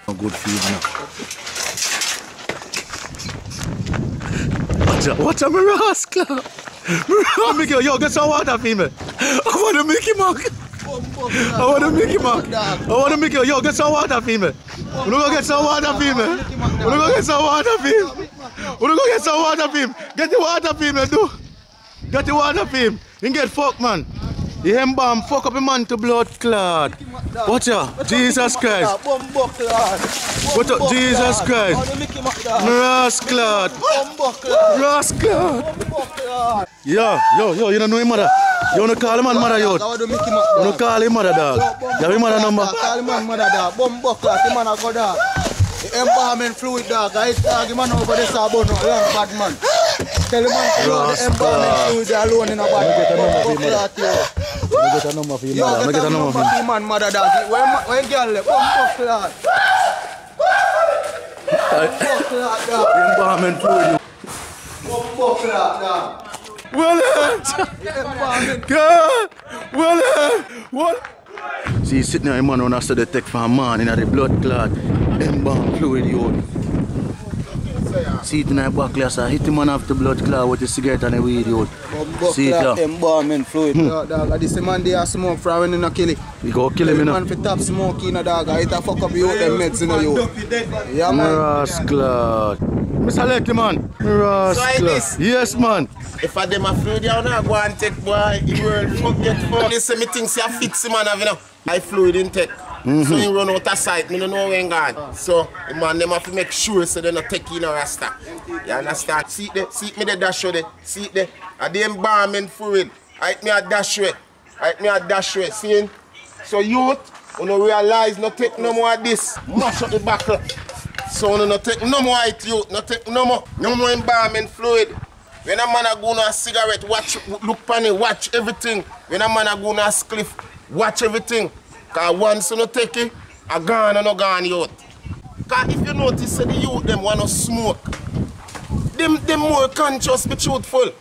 A good feed now. Watch out, my rascal. Mickey, yo, get some water for me. I want to Mickey Mark. I want to Mickey Mark. I want to Mickey, yo, get some water for me. We're going to get some water for me. We're going to get some water for him. We're going to get some water for him. Get the water for him, do. Get the water for him. He get fucked, man. The embalm fuck up a man to blood clot. Watch out, Jesus Christ. What up, Jesus Christ? Rascal. Rascal. Yo, you don't know him, mother. You want to call him man, mother, yo? You want to call him mother, dog? You have him mother number? Call him man, mother, dog. Bumbo clot, him man a go, dog. The embalming fluid, dog. I tag him man over the sabon, young bad man. Tell him man to load the embalming fluid alone in a bad man. Get a number for him, mother. Get a number for him. Man, mother, dog. When girl left, bumbo clot. Bumbo clot, dog. Embalming fluid. Bumbo clot, dog. What? See, he's sitting there, man, when I saw the tech for a man in the blood clot, embalm fluid, yo. See it in the back class, I hit him man off the blood clot with the cigarette and the weed, yo. See it, embalming fluid, dog. This man they smoke from when you not kill it. You go kill him, you know. Man for top smoking, dog. It a fuck up you them meds, you know, yo. Yeah, man. Rascal. Mr. Lecky, man. Rascal. Yes, man. If I dem a fluid, you not go and take, boy. The world forget for. They say me things you fix man, you know. I fluid in tech. So you run out of sight, me don't know when gone. So, man, them have to make sure so they not take in a rasta. You understand? See me the dash there. See it there. And the embalming fluid. I me a dash way. See? So youth, you don't realize not take no more of this. Mash up the buckle. So you not take no more it, youth. Not take no more. No more embalming fluid. When a man a go on a cigarette, look pan it, watch everything. When a man a go on a spliff, watch everything. Because once you don't take it, a gone and no gone youth. Because if you notice the youth them want to smoke, them more conscious, be truthful.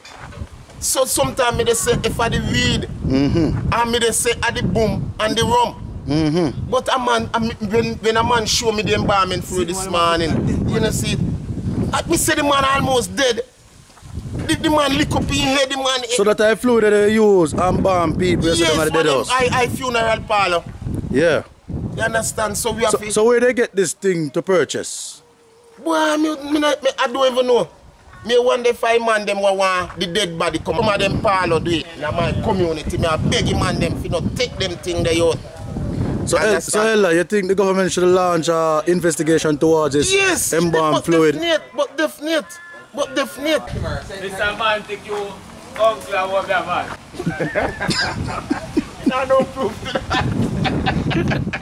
So sometimes me they say if I the weed, and me they say I the boom and the rum. But a man, when a man show me the embalming fluid this morning, you know see, me say the man almost dead. The man lick up in head, the man. So that I fluid that they use and bomb people yes, at the dead house? I funeral parlor. Yeah. You understand? So we have so where they get this thing to purchase? Boy, I don't even know. Me one day 5 man them want the dead body come of them parlor do it. In my community, me a beg man them if not take them thing they out. So Ella, you think the government should launch an investigation towards this embalm fluid? But definite. Mr. Man take you uncle and what that man. No proof to that.